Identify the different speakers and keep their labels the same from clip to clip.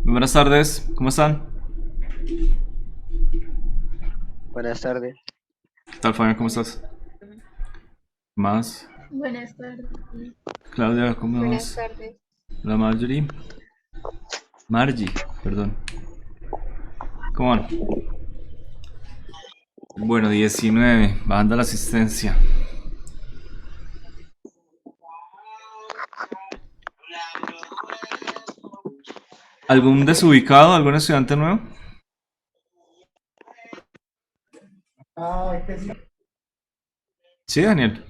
Speaker 1: Muy buenas tardes, ¿cómo están?
Speaker 2: Buenas tardes.
Speaker 1: ¿Qué tal, Fabián? ¿Cómo estás? ¿Más?
Speaker 3: Buenas tardes.
Speaker 1: Claudia, ¿cómo
Speaker 4: Buenas
Speaker 1: vas?
Speaker 4: tardes.
Speaker 1: La Marjorie. Margie, perdón. ¿Cómo van? Bueno, 19, bajando la asistencia. ¿Algún desubicado? ¿Algún estudiante nuevo? Sí, Daniel.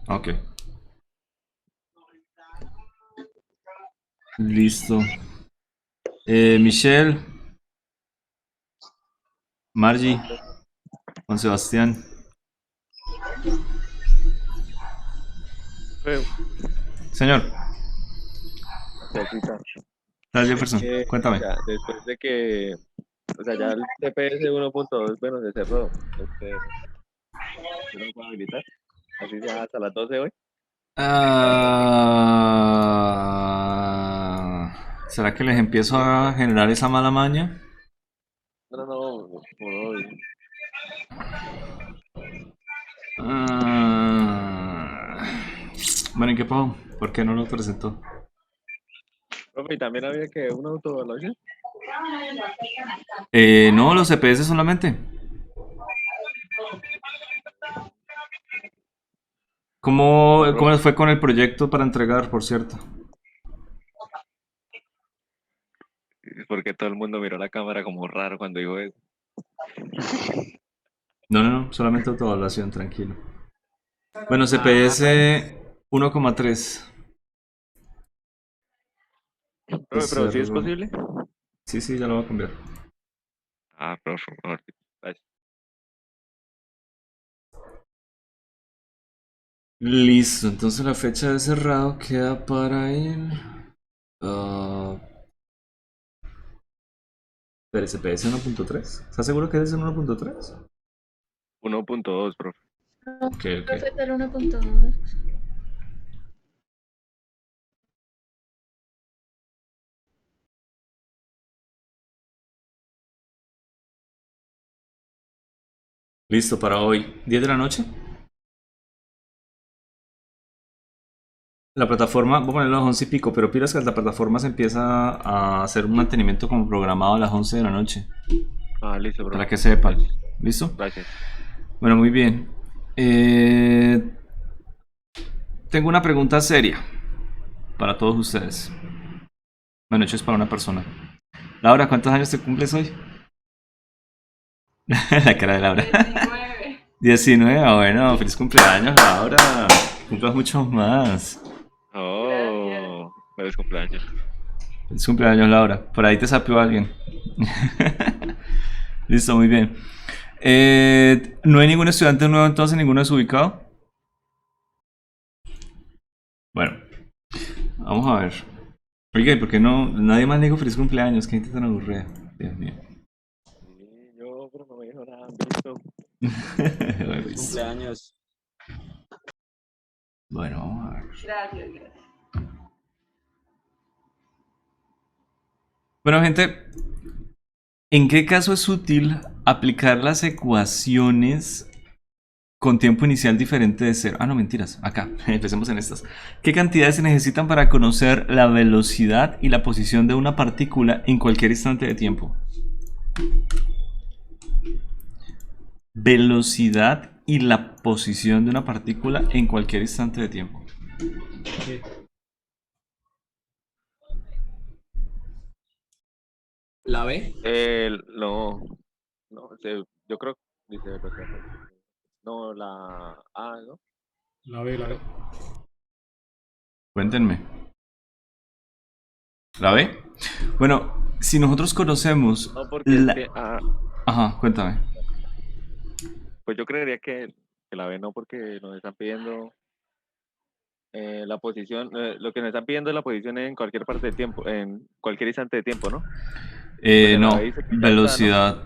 Speaker 1: Ok, listo. Michelle, Margie, Juan Sebastián.
Speaker 5: Bueno,
Speaker 1: Señor,
Speaker 5: Sofita,
Speaker 1: tal
Speaker 5: es
Speaker 1: Jefferson,
Speaker 5: que
Speaker 1: cuéntame.
Speaker 5: ya después de que, o sea, ya el TPS 1.2, bueno, se cerró, ¿se lo puedo habilitar? Así sea hasta las 12 hoy.
Speaker 1: ¿Será que les empiezo a generar esa mala maña?
Speaker 5: No, no, no, por hoy.
Speaker 1: Ah, bueno, ¿y qué pasó? ¿Por qué no lo presentó?
Speaker 5: Profe, y también había que una autoevaluación.
Speaker 1: No, los CPS solamente.
Speaker 5: No,
Speaker 1: ¿Cómo
Speaker 5: profe,
Speaker 1: les fue con el proyecto para entregar, por cierto?
Speaker 5: porque todo el mundo miró la cámara como raro cuando dijo eso.
Speaker 1: No, no, no, solamente autoevaluación, tranquilo. Bueno,
Speaker 5: Ah,
Speaker 1: CPS 1,3. Se
Speaker 5: profe, pero si es
Speaker 1: cerró.
Speaker 5: posible.
Speaker 1: Sí, sí, ya lo voy a cambiar.
Speaker 5: Ah, profe, mejor dicho. Gracias.
Speaker 1: Listo, entonces la fecha de cerrado queda para el... ah, pero CPS 1,3. ¿Estás seguro que es el 1,3?
Speaker 5: 1.2, profe.
Speaker 3: No,
Speaker 1: Ok, ok.
Speaker 3: profe del 1.2.
Speaker 1: Listo para hoy, 10 de la noche. La plataforma, voy a ponerlo a las 11 y pico, pero pilas que la plataforma se empieza a hacer un mantenimiento como programado a las 11 de la noche,
Speaker 5: Ah, listo,
Speaker 1: para
Speaker 5: profe.
Speaker 1: que sepan.
Speaker 5: Gracias.
Speaker 1: ¿Listo?
Speaker 5: Gracias.
Speaker 1: Bueno, muy bien. Eh, Tengo una pregunta seria para todos ustedes. Bueno, hecho es para una persona. Laura, ¿cuántos años te cumples hoy? La cara de Laura. 19. Bueno, feliz cumpleaños, Laura. Cumplas muchos más.
Speaker 5: Oh, feliz cumpleaños.
Speaker 1: Feliz cumpleaños, Laura. Por ahí te sapió alguien. Listo, muy bien. ¿No hay ningún estudiante nuevo entonces? ¿Ninguno desubicado? Bueno, vamos a ver. Oiga, ¿y por qué no? Nadie más le dijo feliz cumpleaños. Qué gente tan aburrida. Dios mío.
Speaker 5: Sí, yo, pero no me dijo nada. Listo.
Speaker 6: Feliz cumpleaños.
Speaker 1: Bueno, vamos a ver. Bueno, gente, ¿en qué caso es útil aplicar las ecuaciones con tiempo inicial diferente de cero? Ah, no, mentiras. Acá, empecemos en estas. ¿Qué cantidades se necesitan para conocer la velocidad y la posición de una partícula en cualquier instante de tiempo? Velocidad y la posición de una partícula en cualquier instante de tiempo.
Speaker 6: ¿La B?
Speaker 5: No, no, yo creo, dice velocidad. No, la A, ¿no?
Speaker 6: La B, la B.
Speaker 1: Cuéntenme. ¿La ve? Bueno, si nosotros conocemos
Speaker 5: No, porque es que,
Speaker 1: la... Ajá, cuéntame.
Speaker 5: pues yo creería que la B no, porque nos están pidiendo la posición, lo que nos están pidiendo es la posición en cualquier parte del tiempo, en cualquier instante de tiempo, ¿no? Y pues en la B
Speaker 1: No,
Speaker 5: dice que ya está, ¿no?
Speaker 1: velocidad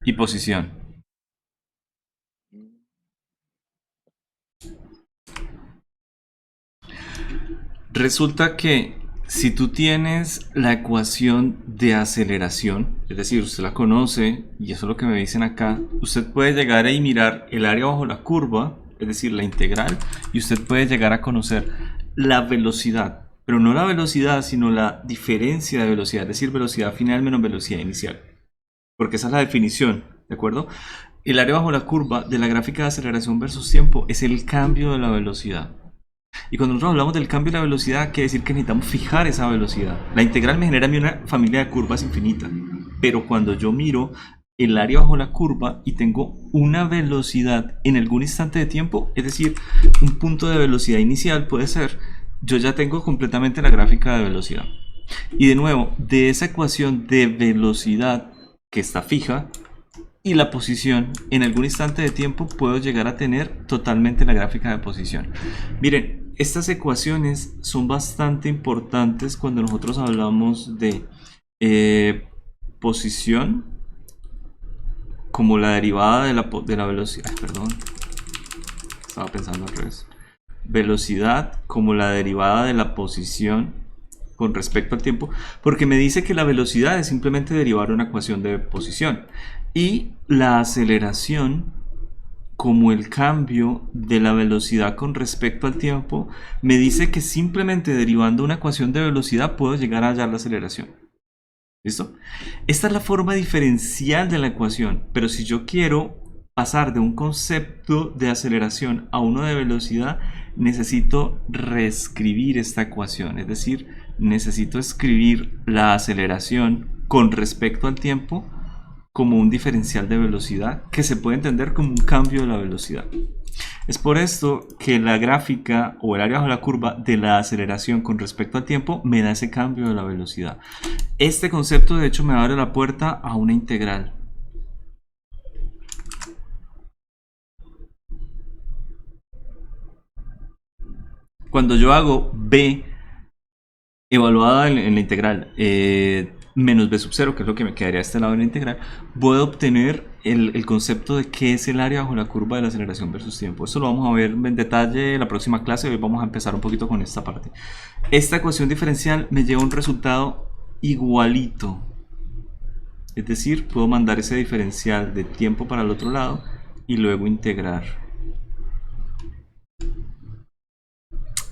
Speaker 1: y posición.
Speaker 5: Mm,
Speaker 1: Resulta que si tú tienes la ecuación de aceleración, es decir, usted la conoce, y eso es lo que me dicen acá, usted puede llegar ahí y mirar el área bajo la curva, es decir, la integral, y usted puede llegar a conocer la velocidad, pero no la velocidad, sino la diferencia de velocidad, es decir, velocidad final menos velocidad inicial, porque esa es la definición, ¿de acuerdo? El área bajo la curva de la gráfica de aceleración versus tiempo es el cambio de la velocidad. Y cuando nosotros hablamos del cambio de la velocidad, quiere decir que necesitamos fijar esa velocidad. La integral me genera a mí una familia de curvas infinita, pero cuando yo miro el área bajo la curva y tengo una velocidad en algún instante de tiempo, es decir, un punto de velocidad inicial puede ser, yo ya tengo completamente la gráfica de velocidad. Y de nuevo, de esa ecuación de velocidad que está fija y la posición en algún instante de tiempo, puedo llegar a tener totalmente la gráfica de posición. Miren, estas ecuaciones son bastante importantes cuando nosotros hablamos de posición como la derivada de la velocidad. Perdón, estaba pensando al revés. Velocidad como la derivada de la posición con respecto al tiempo, porque me dice que la velocidad es simplemente derivar una ecuación de posición, y la aceleración como el cambio de la velocidad con respecto al tiempo me dice que simplemente derivando una ecuación de velocidad puedo llegar a hallar la aceleración. ¿Listo? Esta es la forma diferencial de la ecuación, pero si yo quiero pasar de un concepto de aceleración a uno de velocidad, necesito reescribir esta ecuación, es decir, necesito escribir la aceleración con respecto al tiempo como un diferencial de velocidad que se puede entender como un cambio de la velocidad. Es por esto que la gráfica o el área bajo la curva de la aceleración con respecto al tiempo me da ese cambio de la velocidad. Este concepto de hecho me abre la puerta a una integral. Cuando yo hago b evaluada en la integral menos b sub 0, que es lo que me quedaría a este lado de la integral, voy a obtener el concepto de qué es el área bajo la curva de la aceleración versus tiempo. Esto lo vamos a ver en detalle en la próxima clase. Hoy vamos a empezar un poquito con esta parte. Esta ecuación diferencial me lleva a un resultado igualito, es decir, puedo mandar ese diferencial de tiempo para el otro lado y luego integrar.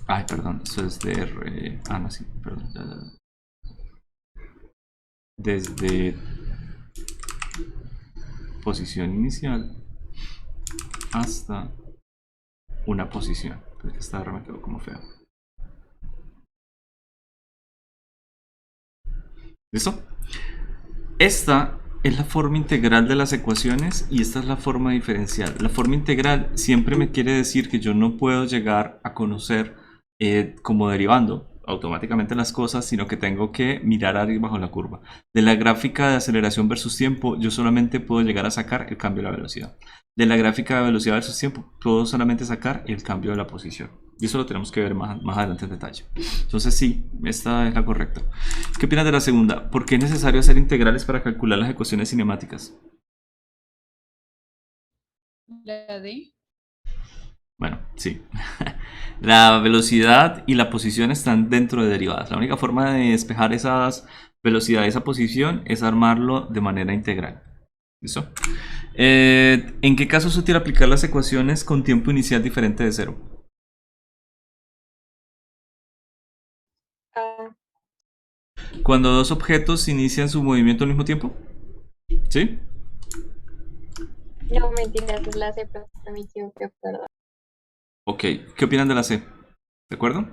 Speaker 1: Ay, perdón, eso es de R. Ah, no, sí, perdón. Desde posición inicial hasta una posición. Esta R me quedó como fea. ¿Listo? Esta es la forma integral de las ecuaciones y esta es la forma diferencial. La forma integral siempre me quiere decir que yo no puedo llegar a conocer como derivando automáticamente las cosas, sino que tengo que mirar arriba bajo la curva. De la gráfica de aceleración versus tiempo, yo solamente puedo llegar a sacar el cambio de la velocidad. De la gráfica de velocidad versus tiempo, puedo solamente sacar el cambio de la posición. Y eso lo tenemos que ver más adelante en detalle. Entonces sí, esta es la correcta. ¿Qué opinas de la segunda? ¿Por qué es necesario hacer integrales para calcular las ecuaciones cinemáticas?
Speaker 3: La D.
Speaker 1: Bueno, sí. La velocidad y la posición están dentro de derivadas. La única forma de despejar esas velocidades, esa posición, es armarlo de manera integral. ¿Listo? ¿En qué caso es útil aplicar las ecuaciones con tiempo inicial diferente de 0? Cuando dos objetos inician su movimiento al mismo tiempo. ¿Sí?
Speaker 4: No, mentira, es la C, pero me equivoqué, perdón.
Speaker 1: Ok, ¿qué opinan de la C? ¿De acuerdo?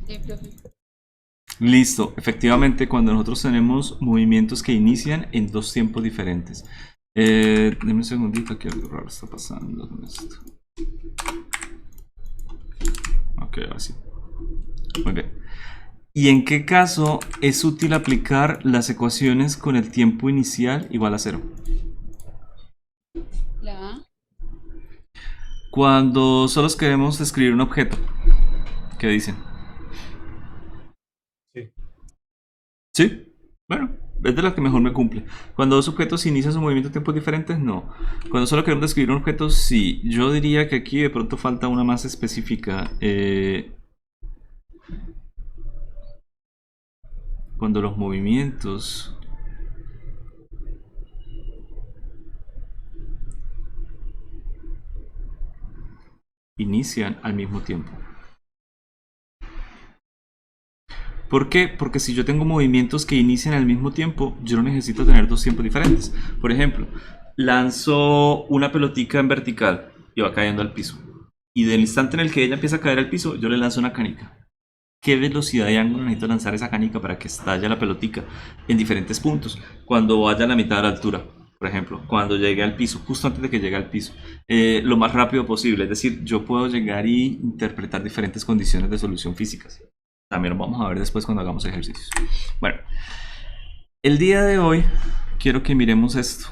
Speaker 3: Sí, profe.
Speaker 1: Listo, efectivamente cuando nosotros tenemos movimientos que inician en dos tiempos diferentes. Deme un segundito, que algo raro está pasando con esto. Ok, ahora sí. Muy bien. ¿Y en qué caso es útil aplicar las ecuaciones con el tiempo inicial igual a 0?
Speaker 3: La A.
Speaker 1: Cuando solo queremos describir un objeto. ¿Qué dicen?
Speaker 6: Sí.
Speaker 1: ¿Sí? Bueno, es de las que mejor me cumple. Cuando dos objetos inician su movimiento a tiempos diferentes, no. Cuando solo queremos describir un objeto, sí. Yo diría que aquí de pronto falta una más específica. cuando los movimientos inician al mismo tiempo. ¿Por qué? Porque si yo tengo movimientos que inician al mismo tiempo, yo no necesito tener dos tiempos diferentes. Por ejemplo, lanzo una pelotica en vertical y va cayendo al piso. Y del instante en el que ella empieza a caer al piso, yo le lanzo una canica. ¿Qué velocidad y ángulo necesito lanzar esa canica para que estalle la pelotica en diferentes puntos? Cuando vaya a la mitad de la altura, por ejemplo, cuando llegue al piso, justo antes de que llegue al piso, lo más rápido posible. Es decir, yo puedo llegar y interpretar diferentes condiciones de solución físicas. También lo vamos a ver después cuando hagamos ejercicios. Bueno, el día de hoy quiero que miremos esto.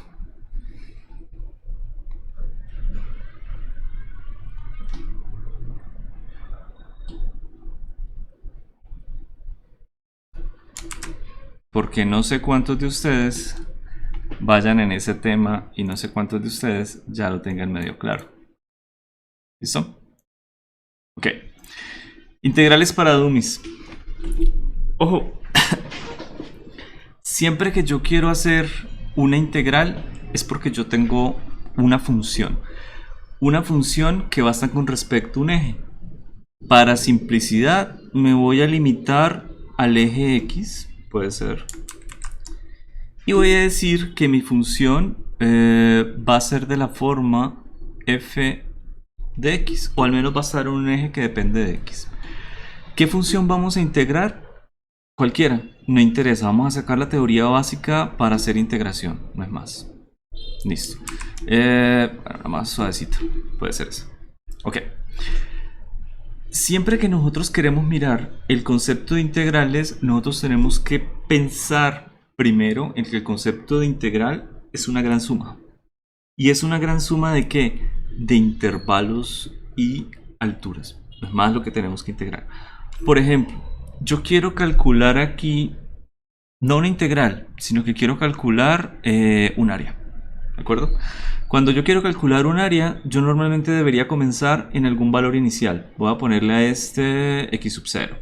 Speaker 1: Porque no sé cuántos de ustedes vayan en ese tema y no sé cuántos de ustedes ya lo tengan medio claro. ¿Listo? Ok. Integrales para dummies. Ojo. Siempre que yo quiero hacer una integral es porque yo tengo una función. Una función que va a estar con respecto a un eje. Para simplicidad me voy a limitar al eje X. Puede ser. Y voy a decir que mi función va a ser de la forma f de x. O al menos va a estar en un eje que depende de x. ¿Qué función vamos a integrar? Cualquiera, no interesa. Vamos a sacar la teoría básica para hacer integración, no es más. Listo. Nada más suavecito. Puede ser eso. Ok. Siempre que nosotros queremos mirar el concepto de integrales, nosotros tenemos que pensar primero en que el concepto de integral es una gran suma. ¿Y es una gran suma de qué? De intervalos y alturas. No es más lo que tenemos que integrar. Por ejemplo, yo quiero calcular aquí, no una integral, sino que quiero calcular un área. ¿De acuerdo? Cuando yo quiero calcular un área, yo normalmente debería comenzar en algún valor inicial. Voy a ponerle a este x sub 0.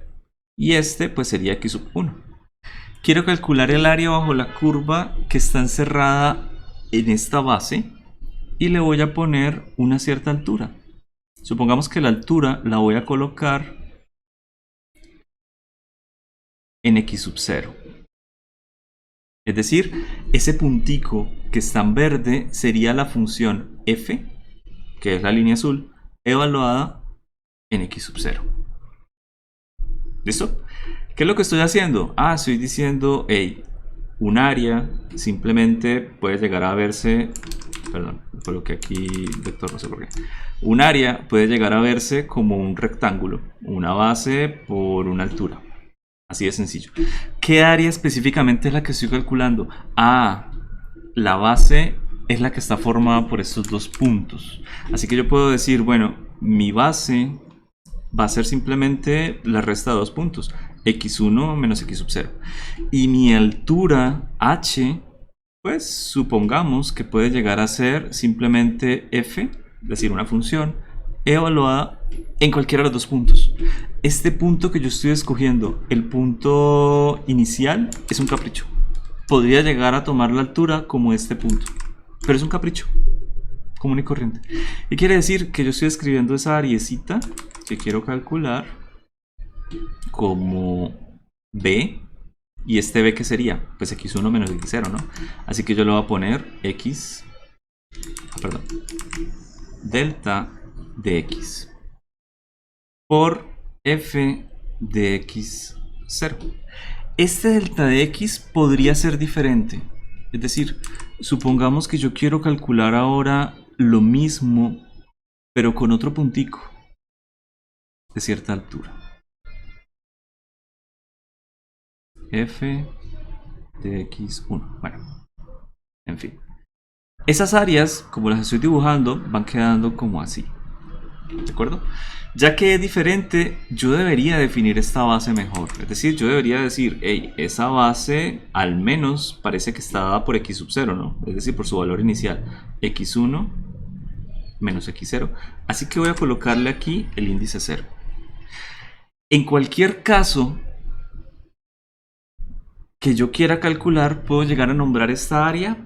Speaker 1: Y este pues sería x sub 1. Quiero calcular el área bajo la curva que está encerrada en esta base. Y le voy a poner una cierta altura. Supongamos que la altura la voy a colocar en x sub 0. Es decir, ese puntico que está en verde sería la función f, que es la línea azul, evaluada en x sub 0. ¿Listo? ¿Qué es lo que estoy haciendo? Estoy diciendo, hey, un área simplemente puede llegar a verse, perdón, coloqué aquí vector, no sé por qué. Un área puede llegar a verse como un rectángulo, una base por una altura. Así de sencillo. ¿Qué área específicamente es la que estoy calculando? La base es la que está formada por estos dos puntos. Así que yo puedo decir, bueno, mi base va a ser simplemente la resta de dos puntos. x1 menos x sub 0. Y mi altura h, pues supongamos que puede llegar a ser simplemente f, es decir, una función evaluada en cualquiera de los dos puntos. Este punto que yo estoy escogiendo, el punto inicial, es un capricho. Podría llegar a tomar la altura como este punto, pero es un capricho común y corriente. Y quiere decir que yo estoy escribiendo esa ariecita que quiero calcular como b. ¿Y este b qué sería? Pues x1 menos x0, ¿no? Así que yo le voy a poner delta de x por f de x0. Este delta de x podría ser diferente. Es decir, supongamos que yo quiero calcular ahora lo mismo, pero con otro puntico de cierta altura. F de x1. Bueno, en fin. Esas áreas, como las estoy dibujando, van quedando como así. ¿De acuerdo? Ya que es diferente, yo debería definir esta base mejor. Es decir, yo debería decir, hey, esa base al menos parece que está dada por x sub 0, ¿no? Es decir, por su valor inicial. x1 menos x0. Así que voy a colocarle aquí el índice 0. En cualquier caso, que yo quiera calcular, puedo llegar a nombrar esta área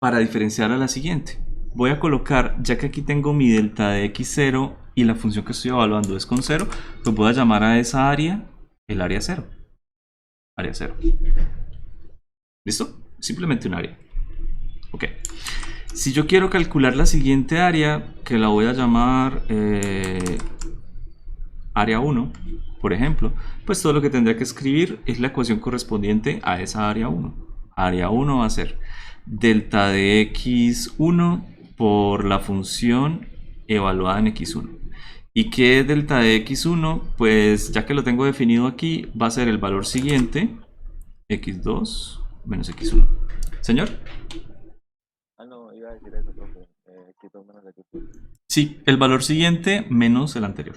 Speaker 1: para diferenciar a la siguiente. Voy a colocar, ya que aquí tengo mi delta de x0 y la función que estoy evaluando es con 0, pues voy a llamar a esa área el área 0. Área 0. ¿Listo? Simplemente un área. Ok. Si yo quiero calcular la siguiente área, que la voy a llamar área 1, por ejemplo, pues todo lo que tendría que escribir es la ecuación correspondiente a esa área 1. Área 1 va a ser delta de x1 por la función evaluada en x1. ¿Y qué es delta de x1? Pues ya que lo tengo definido aquí, va a ser el valor siguiente, x2 menos x1. ¿Señor?
Speaker 5: Ah, no, iba a decir eso, profe. X2 menos X1.
Speaker 1: Sí, el valor siguiente menos el anterior.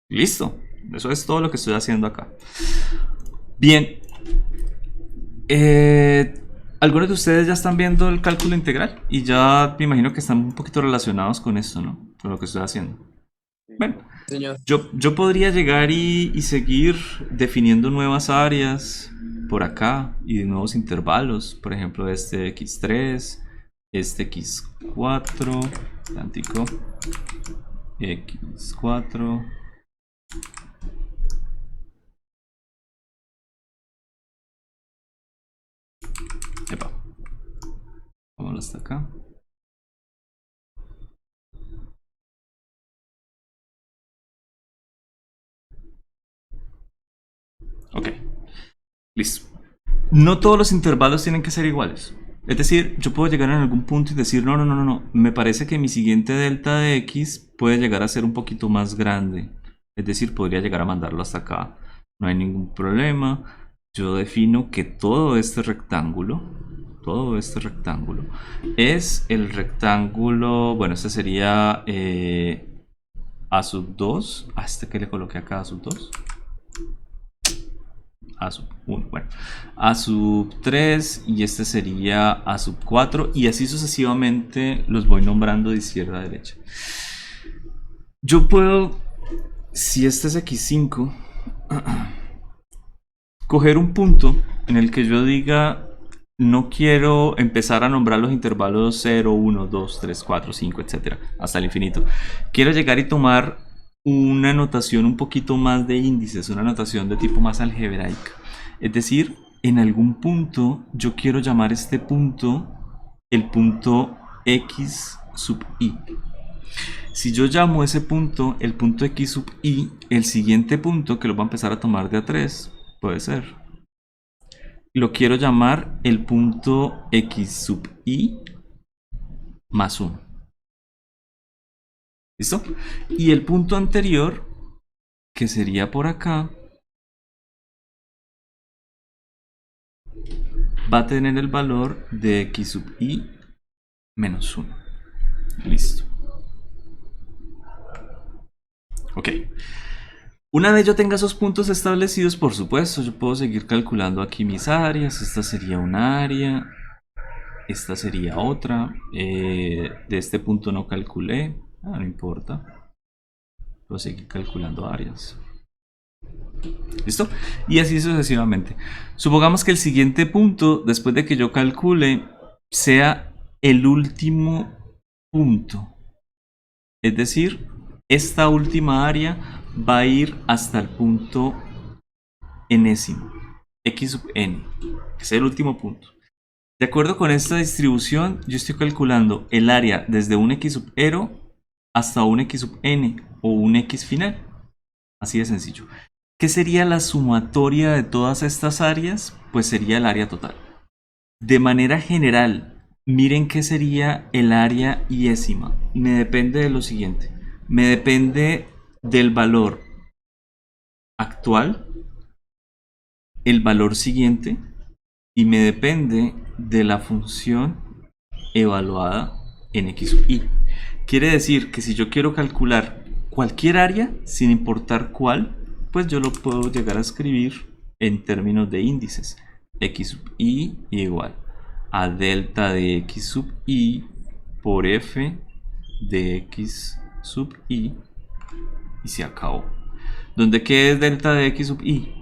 Speaker 1: Listo. Eso es todo lo que estoy haciendo acá. Bien. Algunos de ustedes ya están viendo el cálculo integral y ya me imagino que están un poquito relacionados con esto, ¿no? Con lo que estoy haciendo. Bueno,
Speaker 6: Señor.
Speaker 1: yo podría llegar y seguir definiendo nuevas áreas por acá y de nuevos intervalos. Por ejemplo, este x3, este x4, plántico, x4. Epa. Vámonos hasta acá. Ok. Listo. No todos los intervalos tienen que ser iguales. Es decir, yo puedo llegar en algún punto y decir, no. Me parece que mi siguiente delta de x puede llegar a ser un poquito más grande. Es decir, podría llegar a mandarlo hasta acá. No hay ningún problema. Yo defino que todo este rectángulo es el rectángulo, bueno, este sería a sub 2, a este que le coloqué acá a sub 2, a sub 1, bueno, a sub 3 y este sería a sub 4 y así sucesivamente los voy nombrando de izquierda a derecha. Yo puedo, si este es x5, coger un punto en el que yo diga no quiero empezar a nombrar los intervalos 0, 1, 2, 3, 4, 5, etc. hasta el infinito. Quiero llegar y tomar una notación un poquito más de índices, una notación de tipo más algebraica. Es decir, en algún punto yo quiero llamar este punto el punto x sub i. Si yo llamo ese punto el punto x sub i, el siguiente punto que lo voy a empezar a tomar de a3 puede ser, lo quiero llamar el punto x sub i más 1. ¿Listo? Y el punto anterior, que sería por acá, va a tener el valor de x sub i menos 1. Listo. Ok. Una vez yo tenga esos puntos establecidos, por supuesto, yo puedo seguir calculando aquí mis áreas. Esta sería una área. Esta sería otra. De este punto no calculé. No importa. Puedo seguir calculando áreas. ¿Listo? Y así sucesivamente. Supongamos que el siguiente punto, después de que yo calcule, sea el último punto. Es decir, esta última área va a ir hasta el punto enésimo, x sub n, que es el último punto. De acuerdo con esta distribución, yo estoy calculando el área desde un x sub 0 hasta un x sub n o un x final. Así de sencillo. ¿Qué sería la sumatoria de todas estas áreas? Pues sería el área total. De manera general, miren qué sería el área iésima. Me depende de lo siguiente. Me depende del valor actual, el valor siguiente, y me depende de la función evaluada en x sub i. Quiere decir que si yo quiero calcular cualquier área, sin importar cuál, pues yo lo puedo llegar a escribir en términos de índices. X sub i igual a delta de x sub i por f de x sub i y se acabó. ¿Dónde qué es delta de x sub i?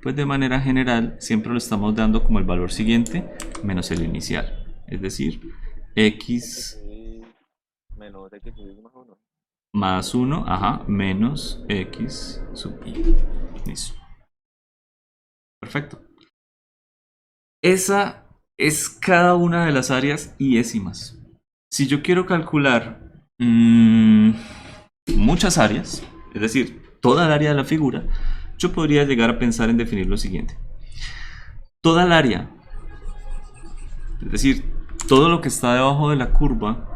Speaker 1: Pues de manera general siempre lo estamos dando como el valor siguiente menos el inicial. Es decir, x
Speaker 5: Menos x más 1.
Speaker 1: más 1, ajá, menos x sub i. Listo. Perfecto. Esa es cada una de las áreas y décimas. Si yo quiero calcular muchas áreas, es decir, toda el área de la figura, yo podría llegar a pensar en definir lo siguiente. Toda el área, es decir, todo lo que está debajo de la curva,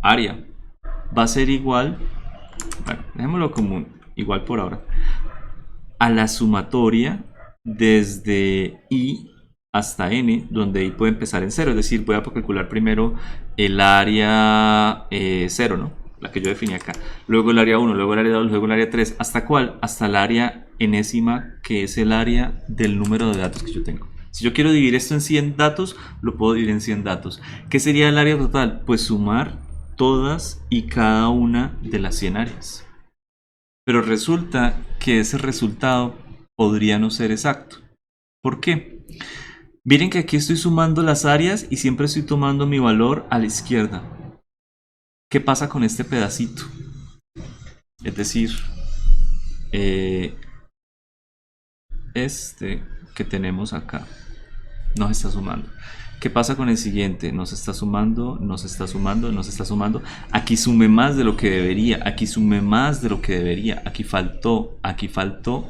Speaker 1: área, va a ser igual, bueno, dejémoslo como igual por ahora, a la sumatoria desde i hasta n, donde i puede empezar en 0, es decir, voy a calcular primero el área 0, ¿no? La que yo definí acá, luego el área 1, luego el área 2, luego el área 3, ¿hasta cuál? Hasta el área enésima, que es el área del número de datos que yo tengo. Si yo quiero dividir esto en 100 datos, lo puedo dividir en 100 datos. ¿Qué sería el área total? Pues sumar todas y cada una de las 100 áreas. Pero resulta que ese resultado podría no ser exacto. ¿Por qué? Miren que aquí estoy sumando las áreas y siempre estoy tomando mi valor a la izquierda. ¿Qué pasa con este pedacito? Es decir, este que tenemos acá no se está sumando. ¿Qué pasa con el siguiente? No se está sumando, no se está sumando, no se está sumando. Aquí sumé más de lo que debería, aquí sumé más de lo que debería, aquí faltó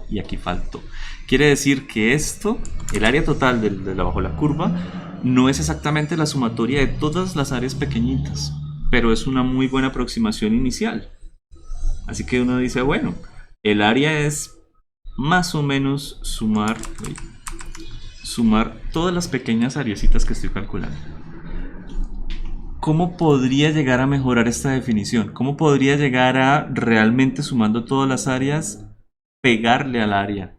Speaker 1: y aquí faltó. Quiere decir que esto, el área total de bajo la curva, no es exactamente la sumatoria de todas las áreas pequeñitas, pero es una muy buena aproximación inicial. Así que uno dice, bueno, el área es más o menos sumar todas las pequeñas arecitas que estoy calculando. ¿Cómo podría llegar a mejorar esta definición? ¿Cómo podría llegar a realmente, sumando todas las áreas, pegarle al área?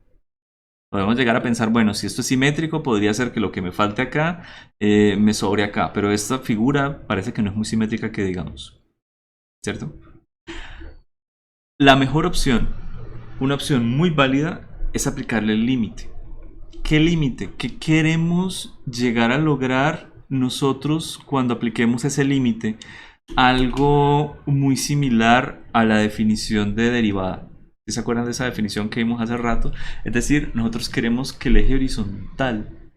Speaker 1: Podemos llegar a pensar, bueno, si esto es simétrico, podría ser que lo que me falte acá me sobre acá, pero esta figura parece que no es muy simétrica, que digamos, ¿cierto? La mejor opción, una opción muy válida, es aplicarle el límite. ¿Qué límite? ¿Qué queremos llegar a lograr nosotros cuando apliquemos ese límite? Algo muy similar a la definición de derivada. ¿Se acuerdan de esa definición que vimos hace rato? Es decir, nosotros queremos que el eje horizontal,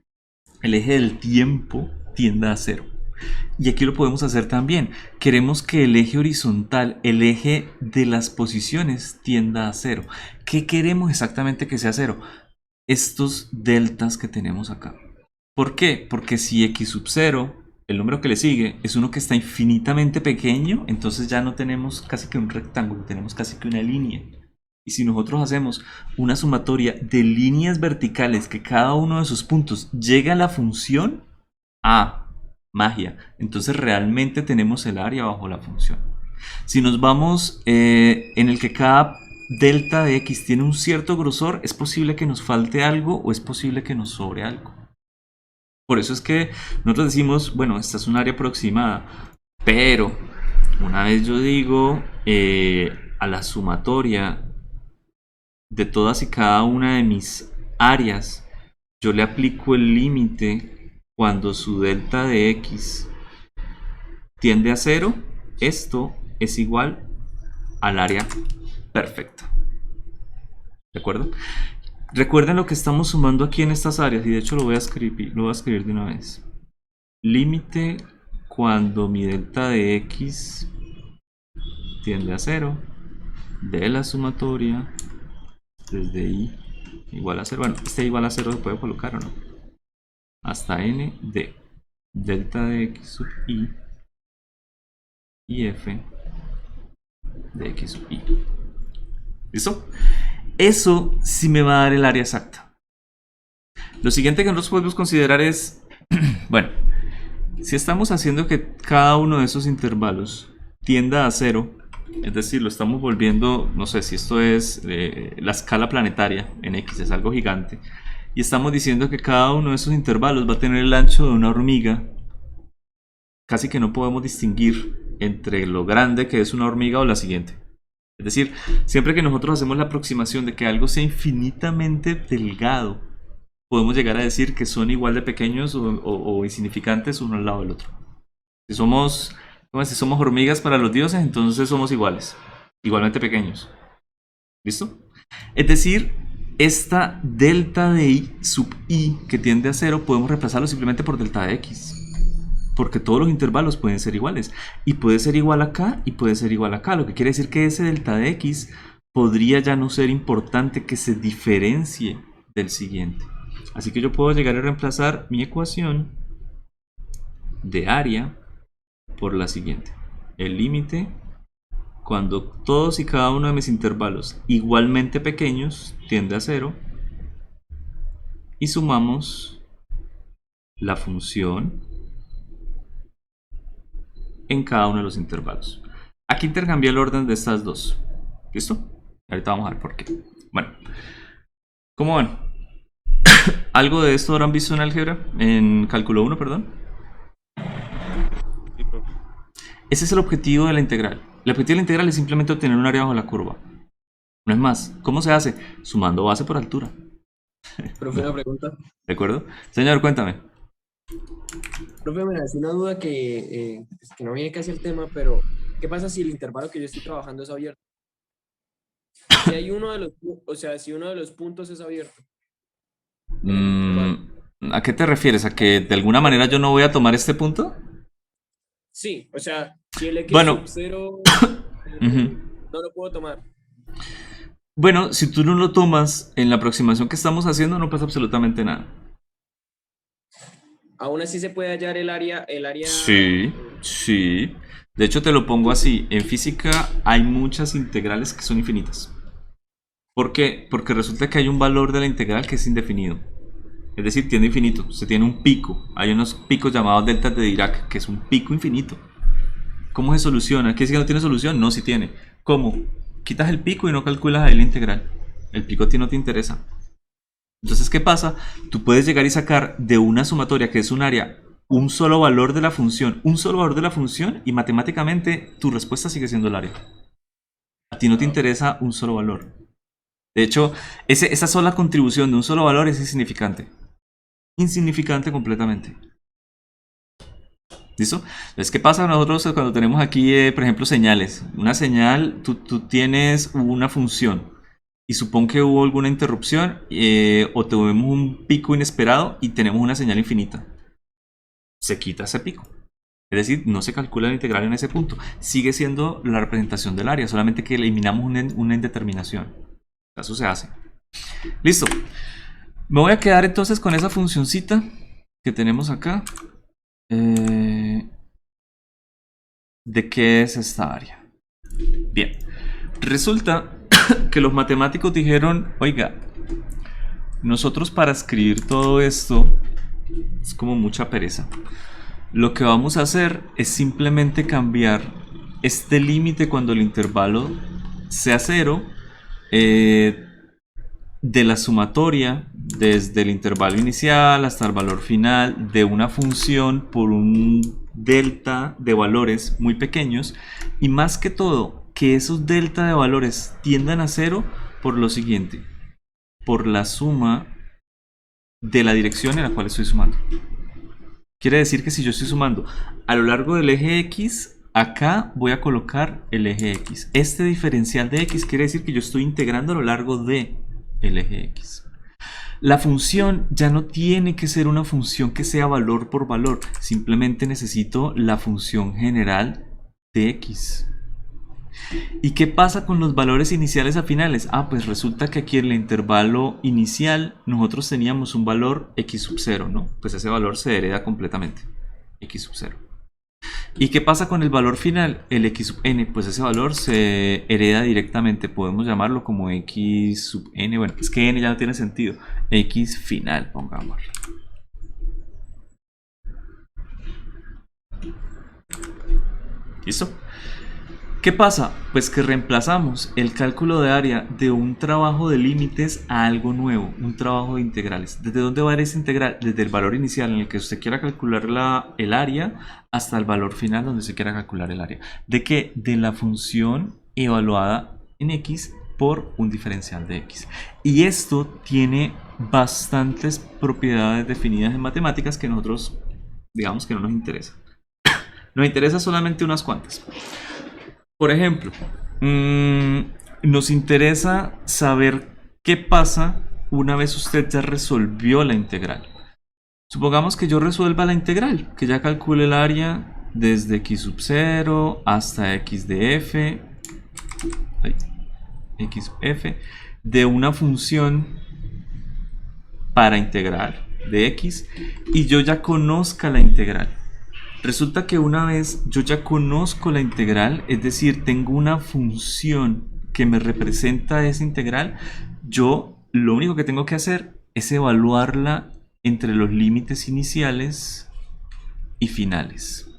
Speaker 1: el eje del tiempo, tienda a 0. Y aquí lo podemos hacer también. Queremos que el eje horizontal, el eje de las posiciones, tienda a 0. ¿Qué queremos exactamente que sea 0? Estos deltas que tenemos acá. ¿Por qué? Porque si x sub 0, el número que le sigue, es uno que está infinitamente pequeño, entonces ya no tenemos casi que un rectángulo, tenemos casi que una línea. Y si nosotros hacemos una sumatoria de líneas verticales que cada uno de esos puntos llega a la función, magia, entonces realmente tenemos el área bajo la función. Si nos vamos en el que cada delta de x tiene un cierto grosor, es posible que nos falte algo o es posible que nos sobre algo. Por eso es que nosotros decimos, bueno, esta es un área aproximada, pero una vez yo digo a la sumatoria de todas y cada una de mis áreas, yo le aplico el límite cuando su delta de x tiende a 0, esto es igual al área perfecta. ¿De acuerdo? Recuerden lo que estamos sumando aquí en estas áreas, y de hecho lo voy a escribir de una vez. Límite cuando mi delta de x tiende a 0 de la sumatoria desde i igual a 0. Bueno, este igual a 0 se puede colocar o no. Hasta n de delta de x sub i y f de x sub i. ¿Listo? Eso sí me va a dar el área exacta. Lo siguiente que nosotros podemos considerar es, bueno, si estamos haciendo que cada uno de esos intervalos tienda a 0, es decir, lo estamos volviendo, no sé si esto es la escala planetaria en x, es algo gigante, y estamos diciendo que cada uno de esos intervalos va a tener el ancho de una hormiga, casi que no podemos distinguir entre lo grande que es una hormiga o la siguiente. Es decir, siempre que nosotros hacemos la aproximación de que algo sea infinitamente delgado, podemos llegar a decir que son igual de pequeños o insignificantes uno al lado del otro. Si somos hormigas para los dioses, entonces somos iguales, igualmente pequeños. ¿Listo? Es decir, esta delta de i sub i que tiende a 0 podemos reemplazarlo simplemente por delta de x. Porque todos los intervalos pueden ser iguales. Y puede ser igual acá y puede ser igual acá. Lo que quiere decir que ese delta de x podría ya no ser importante que se diferencie del siguiente. Así que yo puedo llegar a reemplazar mi ecuación de área por la siguiente. El límite cuando todos y cada uno de mis intervalos igualmente pequeños tiende a 0 y sumamos la función en cada uno de los intervalos. Aquí intercambié el orden de estas dos. ¿Listo? Ahorita vamos a ver por qué. Bueno, ¿cómo van? ¿Algo de esto habrán visto en álgebra? En cálculo 1, perdón.
Speaker 5: Sí, profe.
Speaker 1: Ese es el objetivo de la integral. El objetivo de la integral es simplemente obtener un área bajo la curva. No es más. ¿Cómo se hace? Sumando base por altura.
Speaker 6: Profe, una pregunta.
Speaker 1: ¿De acuerdo? Señor, cuéntame.
Speaker 6: Profe, me hace una duda que no viene casi el tema, pero ¿qué pasa si el intervalo que yo estoy trabajando es abierto? Si hay uno de los, o sea, si uno de los puntos es abierto.
Speaker 1: ¿A qué te refieres? ¿A que de alguna manera yo no voy a tomar este punto?
Speaker 6: Sí, o sea, si el x
Speaker 1: Bueno.
Speaker 6: sub 0 no lo puedo tomar.
Speaker 1: Bueno, si tú no lo tomas en la aproximación que estamos haciendo, no pasa absolutamente nada.
Speaker 6: Aún así se puede hallar el área.
Speaker 1: Sí, sí. De hecho, te lo pongo así. En física hay muchas integrales que son infinitas. ¿Por qué? Porque resulta que hay un valor de la integral que es indefinido. Es decir, tiende a infinito. Se tiene un pico. Hay unos picos llamados deltas de Dirac, que es un pico infinito. ¿Cómo se soluciona? ¿Qué es que no tiene solución? No, sí tiene. ¿Cómo? Quitas el pico y no calculas ahí la integral. El pico a ti no te interesa. Entonces, ¿qué pasa? Tú puedes llegar y sacar de una sumatoria que es un área un solo valor de la función, y matemáticamente tu respuesta sigue siendo el área. A ti no te interesa un solo valor. De hecho, esa sola contribución de un solo valor es insignificante. Insignificante completamente. ¿Listo? Entonces, ¿qué pasa nosotros cuando tenemos aquí, por ejemplo, señales? Una señal, tú tienes una función. Y supón que hubo alguna interrupción o tuvimos un pico inesperado y tenemos una señal infinita. Se quita ese pico. Es decir, no se calcula la integral en ese punto. Sigue siendo la representación del área, solamente que eliminamos una indeterminación. Eso se hace. Listo. Me voy a quedar entonces con esa funcioncita que tenemos acá. ¿De qué es esta área? Bien. Resulta que los matemáticos dijeron, oiga, nosotros para escribir todo esto es como mucha pereza. Lo que vamos a hacer es simplemente cambiar este límite cuando el intervalo sea 0 de la sumatoria desde el intervalo inicial hasta el valor final de una función por un delta de valores muy pequeños, y más que todo que esos delta de valores tiendan a 0 por lo siguiente: por la suma de la dirección en la cual estoy sumando. Quiere decir que si yo estoy sumando a lo largo del eje X, acá voy a colocar el eje X. Este diferencial de X quiere decir que yo estoy integrando a lo largo del eje X. La función ya no tiene que ser una función que sea valor por valor. Simplemente necesito la función general de X. ¿Y qué pasa con los valores iniciales a finales? Pues resulta que aquí en el intervalo inicial nosotros teníamos un valor x sub 0, ¿no? Pues ese valor se hereda completamente, x sub 0. ¿Y qué pasa con el valor final? El x sub n, pues ese valor se hereda directamente. Podemos llamarlo como x sub n. Bueno, es que n ya no tiene sentido. X final, pongámoslo. ¿Listo? ¿Qué pasa? Pues que reemplazamos el cálculo de área de un trabajo de límites a algo nuevo, un trabajo de integrales. ¿Desde dónde va a ir esa integral? Desde el valor inicial en el que usted quiera calcular el área hasta el valor final donde se quiera calcular el área. ¿De qué? De la función evaluada en x por un diferencial de x. Y esto tiene bastantes propiedades definidas en matemáticas que nosotros, digamos que no nos interesa. Nos interesa solamente unas cuantas. Por ejemplo, nos interesa saber qué pasa una vez usted ya resolvió la integral. Supongamos que yo resuelva la integral, que ya calcule el área desde x sub 0 hasta x de f, x f de una función para integrar de x, y yo ya conozca la integral. Resulta que una vez yo ya conozco la integral, es decir, tengo una función que me representa esa integral, yo lo único que tengo que hacer es evaluarla entre los límites iniciales y finales.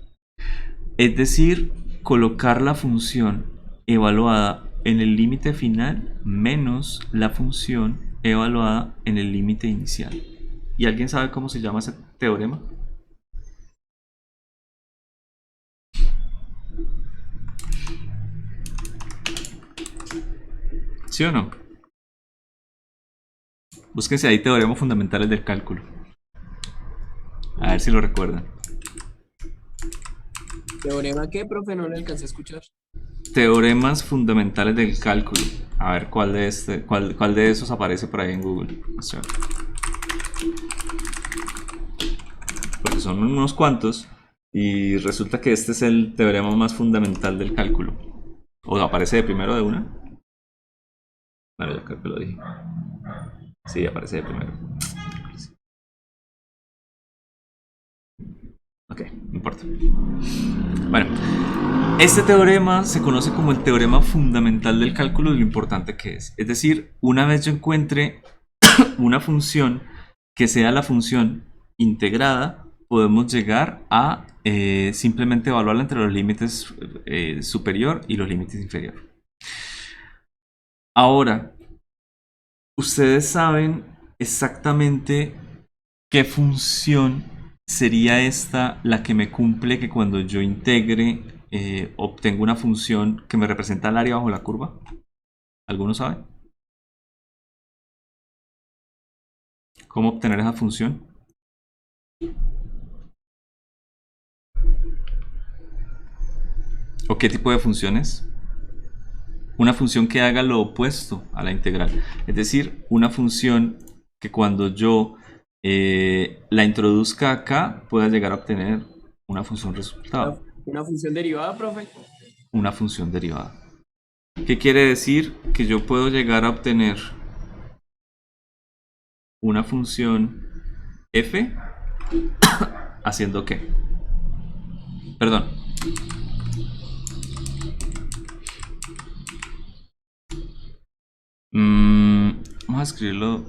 Speaker 1: Es decir, colocar la función evaluada en el límite final menos la función evaluada en el límite inicial. ¿Y alguien sabe cómo se llama ese teorema? ¿Sí o no? Búsquense ahí teoremas fundamentales del cálculo. A ver si lo recuerdan.
Speaker 6: ¿Teorema qué, profe? No le alcancé a escuchar.
Speaker 1: Teoremas fundamentales del cálculo. A ver cuál de esos aparece por ahí en Google. O sea, porque son unos cuantos. Y resulta que este es el teorema más fundamental del cálculo. ¿O aparece de primero de una? Bueno, ya creo que lo dije. Sí, aparece de primero. Ok, no importa. Bueno, este teorema se conoce como el teorema fundamental del cálculo de lo importante que es. Es decir, una vez yo encuentre una función que sea la función integrada, podemos llegar a simplemente evaluarla entre los límites superior y los límites inferior. Ahora, ustedes saben exactamente qué función sería esta la que me cumple que cuando yo integre obtengo una función que me representa el área bajo la curva. ¿Alguno sabe? ¿Cómo obtener esa función? ¿O qué tipo de funciones? Una función que haga lo opuesto a la integral. Es decir, una función que cuando yo la introduzca acá pueda llegar a obtener una función resultado.
Speaker 6: ¿Una función derivada, profe?
Speaker 1: Una función derivada. ¿Qué quiere decir? Que yo puedo llegar a obtener una función f haciendo ¿qué? Perdón. Vamos a escribirlo.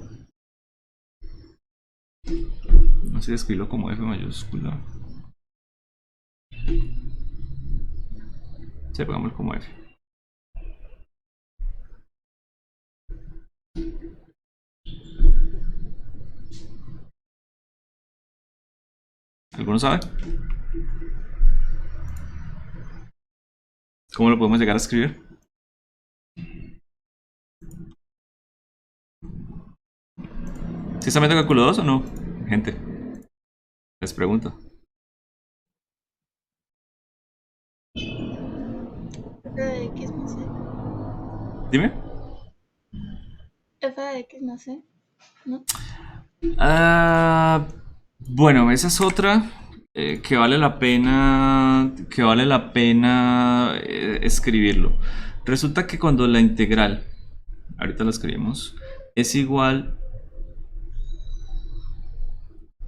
Speaker 1: No sé, escribirlo como F mayúscula. Sí, pongámoslo como F. ¿Alguno sabe? ¿Cómo lo podemos llegar a escribir? ¿Sí están viendo cálculo 2 o no? Gente, les pregunto.
Speaker 4: F de X más C.
Speaker 1: Dime.
Speaker 4: F de X más C. ¿No?
Speaker 1: Bueno, esa es otra que vale la pena escribirlo. Resulta que cuando la integral, ahorita la escribimos, es igual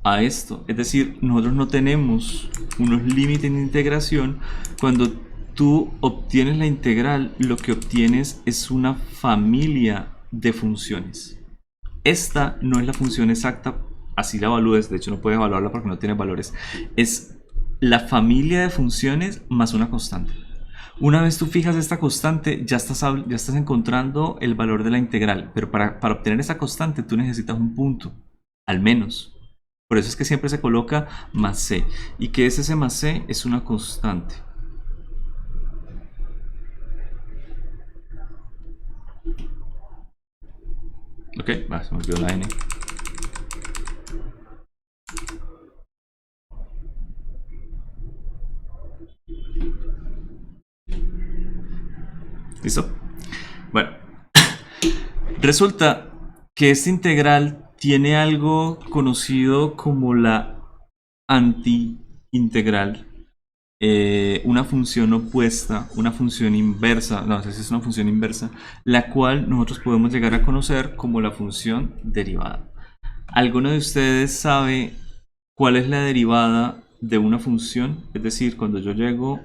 Speaker 1: a esto, es decir, nosotros no tenemos unos límites de integración. Cuando tú obtienes la integral, lo que obtienes es una familia de funciones. Esta no es la función exacta, así la evalúes, de hecho no puedes evaluarla porque no tiene valores. Es la familia de funciones más una constante. Una vez tú fijas esta constante, ya estás encontrando el valor de la integral, pero para obtener esa constante tú necesitas un punto, al menos. Por eso es que siempre se coloca más c. ¿Y qué es ese más c? Es una constante. Ok, va, se me olvidó la n. ¿Listo? Bueno, resulta que esta integral tiene algo conocido como la anti-integral, una función opuesta, una función inversa, no sé si es una función inversa, la cual nosotros podemos llegar a conocer como la función derivada. ¿Alguno de ustedes sabe cuál es la derivada de una función? Es decir, cuando yo llego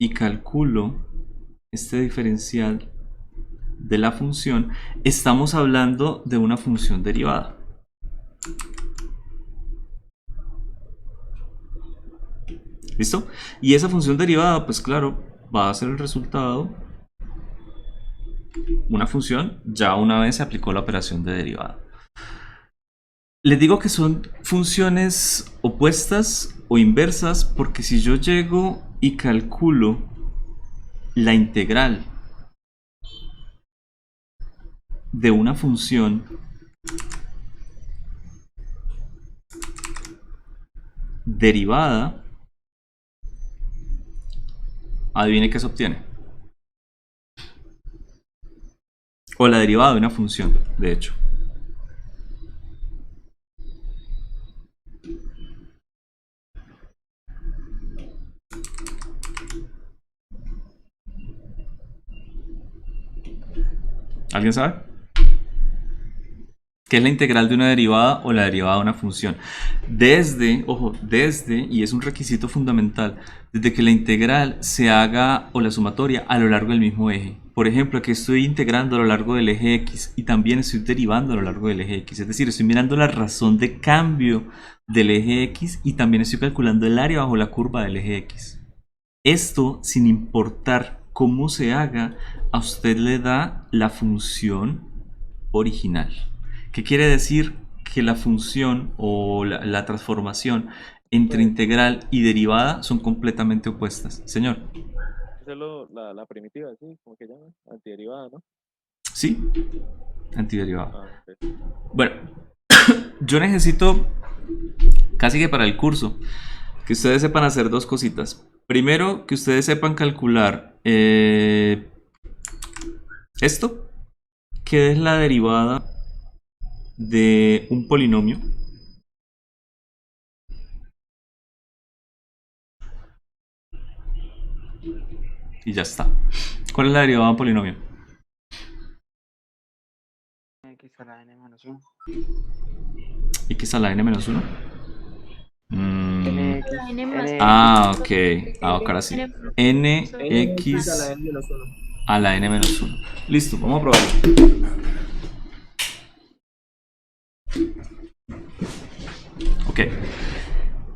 Speaker 1: y calculo este diferencial de la función, estamos hablando de una función derivada. ¿Listo? Y esa función derivada, pues claro, va a ser el resultado una función ya una vez se aplicó la operación de derivada. Les digo que son funciones opuestas o inversas porque si yo llego y calculo la integral de una función derivada, adivine qué se obtiene. O la derivada de una función, de hecho. ¿Alguien sabe? ¿Qué es la integral de una derivada o la derivada de una función? Desde, ojo, desde, y es un requisito fundamental, desde que la integral se haga o la sumatoria a lo largo del mismo eje. Por ejemplo, aquí estoy integrando a lo largo del eje X y también estoy derivando a lo largo del eje X. Es decir, estoy mirando la razón de cambio del eje X y también estoy calculando el área bajo la curva del eje X. Esto, sin importar cómo se haga, a usted le da la función original. ¿Qué quiere decir? Que la función o la transformación entre integral y derivada son completamente opuestas. Señor.
Speaker 5: Esa es la primitiva, ¿sí? ¿Cómo que llama? Antiderivada, ¿no?
Speaker 1: Sí, antiderivada.
Speaker 5: Ah, ok.
Speaker 1: Bueno, yo necesito, casi que para el curso, que ustedes sepan hacer dos cositas. Primero, que ustedes sepan calcular esto, que es la derivada de un polinomio. Y ya está. ¿Cuál es la derivada de un polinomio?
Speaker 2: X a la n menos 1.
Speaker 1: X a la n menos 1.
Speaker 2: NX.
Speaker 4: La n más
Speaker 1: Ah, ok. Ahora sí.
Speaker 6: X a la
Speaker 1: nx
Speaker 6: n menos 1.
Speaker 1: a la n menos 1. Listo, vamos a probarlo. Ok.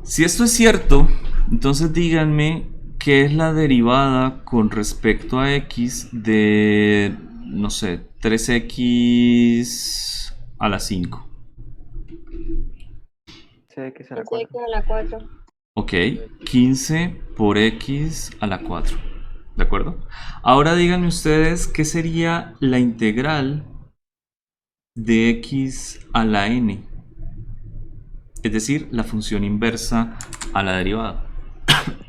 Speaker 1: Si esto es cierto, entonces díganme qué es la derivada con respecto a x de, no sé, 3x a la 5.
Speaker 2: CX a la
Speaker 7: X
Speaker 2: 4.
Speaker 7: a la 4.
Speaker 1: Ok, 15 por x a la 4. ¿De acuerdo? Ahora díganme ustedes qué sería la integral de x a la n. Es decir, la función inversa a la derivada.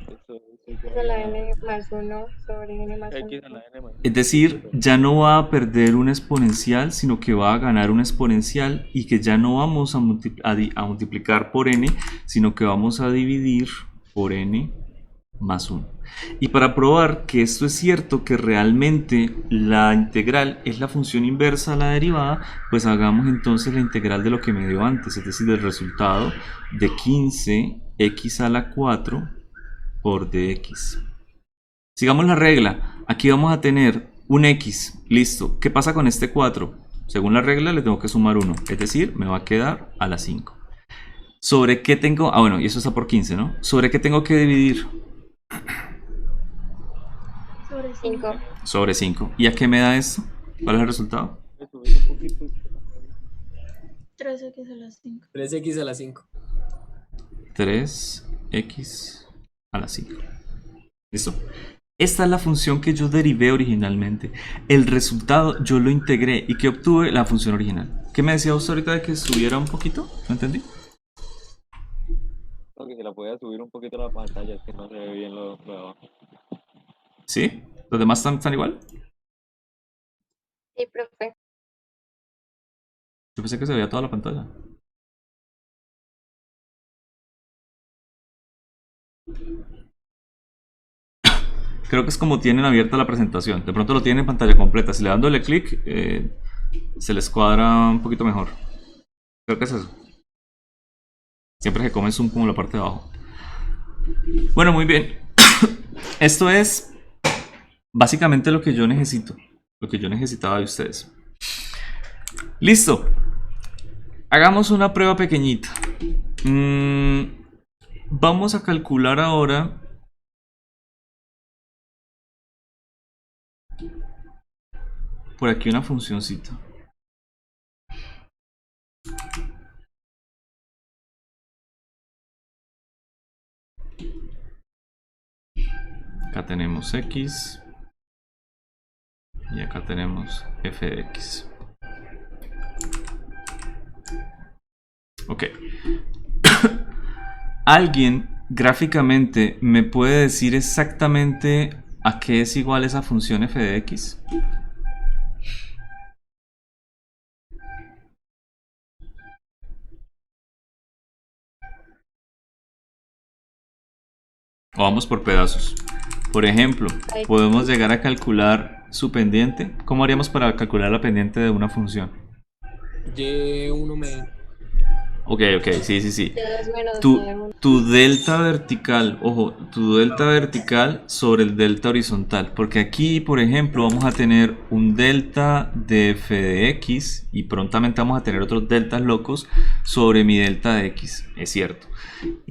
Speaker 5: Eso
Speaker 7: X a la n más 1 sobre n más 1.
Speaker 5: X a la n más
Speaker 1: Es decir, ya no va a perder un exponencial, sino que va a ganar un exponencial y que ya no vamos a multiplicar por n, sino que vamos a dividir por n más 1. Y para probar que esto es cierto, que realmente la integral es la función inversa a la derivada, pues hagamos entonces la integral de lo que me dio antes, es decir, del resultado de 15x a la 4 por dx. Sigamos la regla. Aquí vamos a tener un x. Listo. ¿Qué pasa con este 4? Según la regla le tengo que sumar 1. Es decir, me va a quedar a la 5. ¿Sobre qué tengo? Ah, bueno, y eso está por 15, ¿no? ¿Sobre qué tengo que dividir?
Speaker 4: sobre 5.
Speaker 7: 5.
Speaker 1: Sobre 5. ¿Y a qué me da esto? ¿Cuál es el resultado?
Speaker 5: Me subes un poquito.
Speaker 4: 3x a la 5.
Speaker 6: 3x a la 5.
Speaker 1: 3x a la 5. ¿Listo? Esta es la función que yo derivé originalmente. El resultado yo lo integré y que obtuve la función original. ¿Qué me decía usted ahorita de que subiera un poquito? ¿No entendí?
Speaker 5: Creo que se la podía subir un poquito la pantalla, es que no se ve bien lo de abajo.
Speaker 1: ¿Sí? ¿Los demás están igual?
Speaker 7: Sí, profe.
Speaker 1: Yo pensé que se veía toda la pantalla. Creo que es como tienen abierta la presentación. De pronto lo tienen en pantalla completa. Si le dándole clic, se les cuadra un poquito mejor. Creo que es eso. Siempre que comen zoom como la parte de abajo. Bueno, muy bien. Esto es básicamente lo que yo necesito. Lo que yo necesitaba de ustedes. Listo. Hagamos una prueba pequeñita. Vamos a calcular ahora. Por aquí una funcioncita. Acá tenemos x. Y acá tenemos f de x. Ok. ¿Alguien gráficamente me puede decir exactamente a qué es igual esa función f de x? O vamos por pedazos. Por ejemplo, podemos llegar a calcular su pendiente. ¿Cómo haríamos para calcular la pendiente de una función?
Speaker 6: Y1 me...
Speaker 1: Ok, sí.
Speaker 7: Y2 menos
Speaker 1: Tu,
Speaker 7: Y1.
Speaker 1: tu delta vertical, ojo, tu delta vertical sobre el delta horizontal. Porque aquí, por ejemplo, vamos a tener un delta de f de x y prontamente vamos a tener otros deltas locos sobre mi delta de x. Es cierto.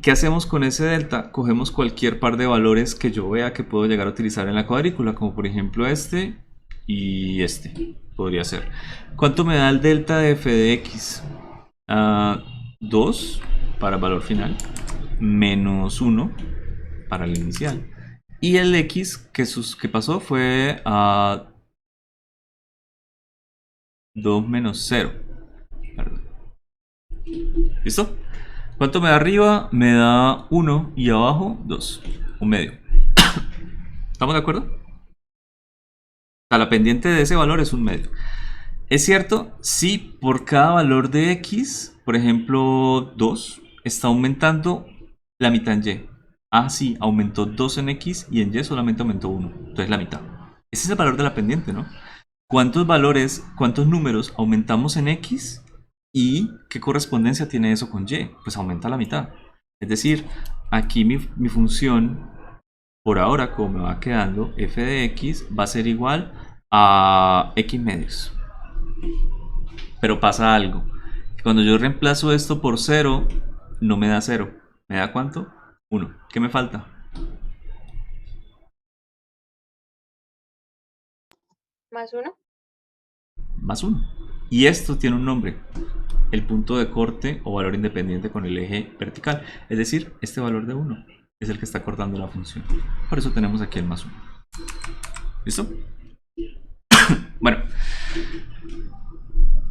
Speaker 1: ¿Qué hacemos con ese delta? Cogemos cualquier par de valores que yo vea que puedo llegar a utilizar en la cuadrícula, como por ejemplo este y este. Podría ser. ¿Cuánto me da el delta de f de x? 2 para el valor final, menos 1 para el inicial. Y el x que pasó fue a 2 menos 0. Perdón. ¿Listo? ¿Cuánto me da arriba? Me da 1 y abajo 2. Un medio. ¿Estamos de acuerdo? O sea, la pendiente de ese valor es un medio. Es cierto, si por cada valor de x, por ejemplo 2, está aumentando la mitad en y. Ah, sí, aumentó 2 en x y en y solamente aumentó 1. Entonces la mitad. Ese es el valor de la pendiente, ¿no? ¿Cuántos valores, cuántos números aumentamos en x? ¿Y qué correspondencia tiene eso con y? Pues aumenta la mitad. Es decir, aquí mi función, por ahora, como me va quedando, f de x va a ser igual a x medios. Pero pasa algo. Cuando yo reemplazo esto por 0, no me da 0. ¿Me da cuánto? 1. ¿Qué me falta?
Speaker 7: ¿Más 1?
Speaker 1: Más 1. Y esto tiene un nombre. El punto de corte o valor independiente con el eje vertical. Es decir, este valor de 1 es el que está cortando la función. Por eso tenemos aquí el más 1. ¿Listo? Bueno.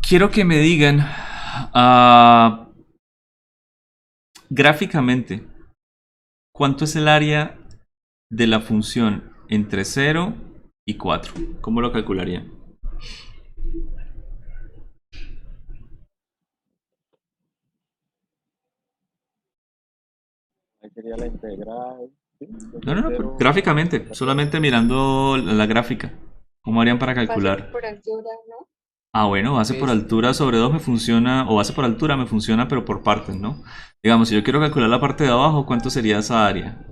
Speaker 1: Quiero que me digan gráficamente cuánto es el área de la función entre 0 y 4. ¿Cómo lo calcularían?
Speaker 5: Ahí sería la integral. ¿Sí?
Speaker 1: No, pues, gráficamente, solamente mirando la gráfica. ¿Cómo harían para calcular?
Speaker 7: Base por altura, ¿no?
Speaker 1: Ah, bueno, base por altura sobre 2 me funciona, o base por altura me funciona, pero por partes, ¿no? Digamos, si yo quiero calcular la parte de abajo, ¿cuánto sería esa área?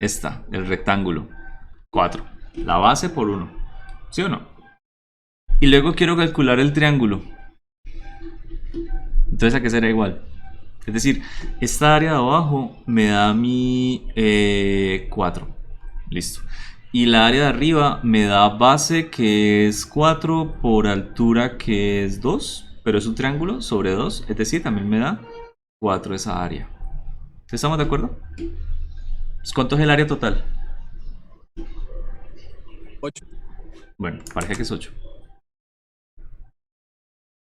Speaker 1: Esta, el rectángulo. 4. La base por 1. ¿Sí o no? Y luego quiero calcular el triángulo. Entonces, ¿a qué será igual? Es decir, esta área de abajo me da mi 4. Listo. Y la área de arriba me da base, que es 4, por altura, que es 2, pero es un triángulo sobre 2, es decir, también me da 4 esa área. ¿Estamos de acuerdo? ¿Cuánto es el área total?
Speaker 6: 8.
Speaker 1: Bueno, parece que es 8.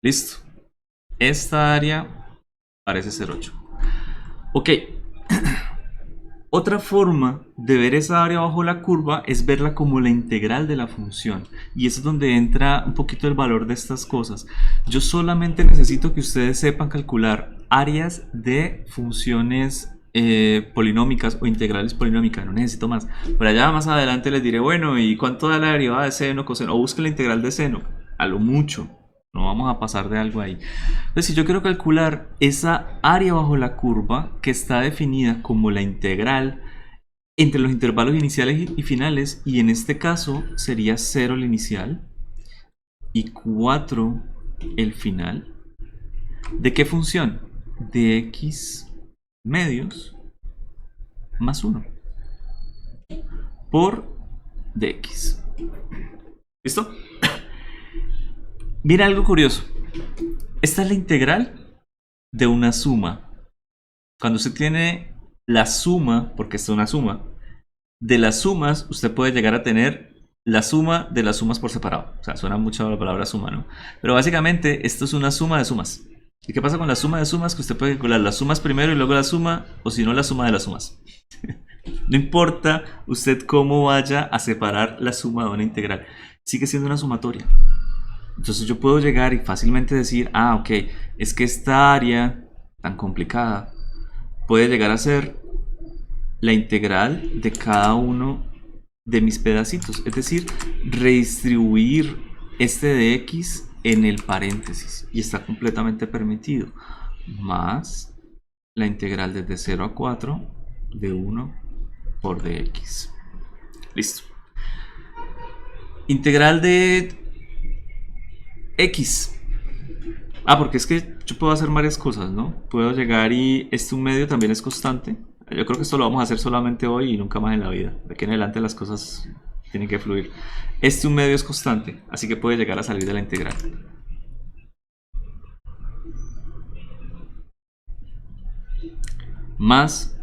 Speaker 1: Listo. Esta área parece ser 8. Ok. Otra forma de ver esa área bajo la curva es verla como la integral de la función. Y eso es donde entra un poquito el valor de estas cosas. Yo solamente necesito que ustedes sepan calcular áreas de funciones polinómicas o integrales polinómicas. No necesito más. Por allá más adelante les diré, bueno, ¿y cuánto da la derivada de seno, coseno? O busquen la integral de seno. A lo mucho. No vamos a pasar de algo ahí. Entonces, si yo quiero calcular esa área bajo la curva que está definida como la integral entre los intervalos iniciales y finales, y en este caso sería 0 el inicial y 4 el final, ¿de qué función? De x medios más 1 por dx. ¿Listo? Mira algo curioso. Esta es la integral de una suma. Cuando usted tiene la suma, porque esto es una suma, de las sumas, usted puede llegar a tener la suma de las sumas por separado. O sea, suena mucho la palabra suma, ¿no? Pero básicamente esto es una suma de sumas. ¿Y qué pasa con la suma de sumas? Que usted puede calcular las sumas primero y luego la suma, o si no, la suma de las sumas. No importa usted cómo vaya a separar la suma de una integral. Sigue siendo una sumatoria. Entonces yo puedo llegar y fácilmente decir, ah, ok, es que esta área tan complicada puede llegar a ser la integral de cada uno de mis pedacitos. Es decir, redistribuir este de x en el paréntesis. Y está completamente permitido. Más la integral desde 0 a 4 de 1 por dx. Listo. Integral de x. Ah, porque es que yo puedo hacer varias cosas, ¿no? Puedo llegar y un medio también es constante. Yo creo que esto lo vamos a hacer solamente hoy y nunca más en la vida. De aquí en adelante las cosas tienen que fluir. Un medio es constante, así que puede llegar a salir de la integral. Más,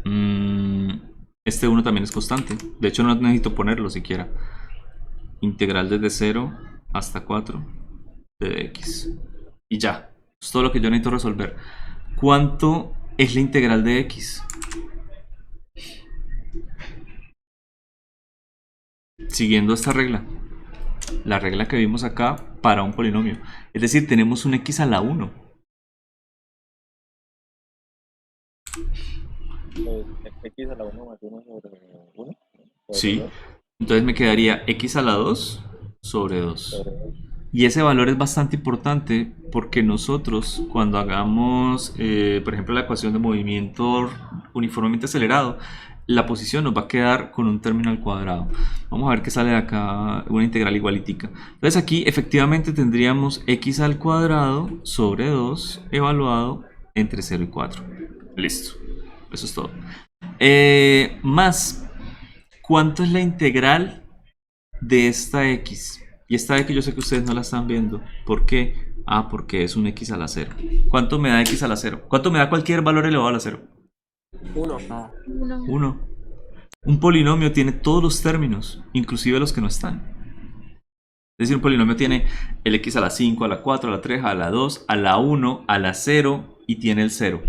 Speaker 1: este 1 también es constante. De hecho no necesito ponerlo siquiera. Integral desde 0 hasta 4 de x. Y ya. Es todo lo que yo necesito resolver. ¿Cuánto es la integral de x? Siguiendo esta regla. La regla que vimos acá para un polinomio. Es decir, tenemos un x a la 1.
Speaker 5: X a la 1 más 1 sobre 1.
Speaker 1: Sí. Entonces me quedaría x a la 2 sobre 2. Y ese valor es bastante importante porque nosotros cuando hagamos, por ejemplo, la ecuación de movimiento uniformemente acelerado, la posición nos va a quedar con un término al cuadrado. Vamos a ver qué sale de acá, una integral igualitica. Entonces aquí efectivamente tendríamos x al cuadrado sobre 2 evaluado entre 0 y 4. Listo. Eso es todo. Más, ¿cuánto es la integral de esta x? Y esta x yo sé que ustedes no la están viendo. ¿Por qué? Ah, porque es un x a la 0. ¿Cuánto me da x a la 0? ¿Cuánto me da cualquier valor elevado a la 0?
Speaker 6: 1.
Speaker 1: 1. Un polinomio tiene todos los términos, inclusive los que no están. Es decir, un polinomio tiene el x a la 5, a la 4, a la 3, a la 2, a la 1, a la 0 y tiene el 0.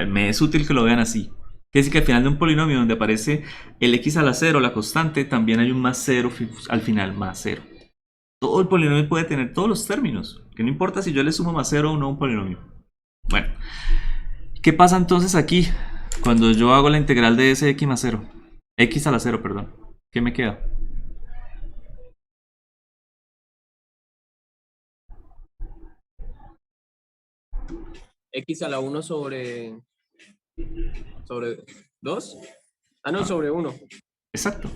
Speaker 1: Me es útil que lo vean así. Quiere decir que al final de un polinomio donde aparece el x a la 0, la constante, también hay un más 0 al final, más 0. Todo el polinomio puede tener todos los términos, que no importa si yo le sumo más 0 o no a un polinomio. Bueno, ¿qué pasa entonces aquí cuando yo hago la integral de ese x más 0? X a la 0, perdón. ¿Qué me queda?
Speaker 6: X a la 1 sobre 2. Ah, no, sobre 1.
Speaker 1: Exacto.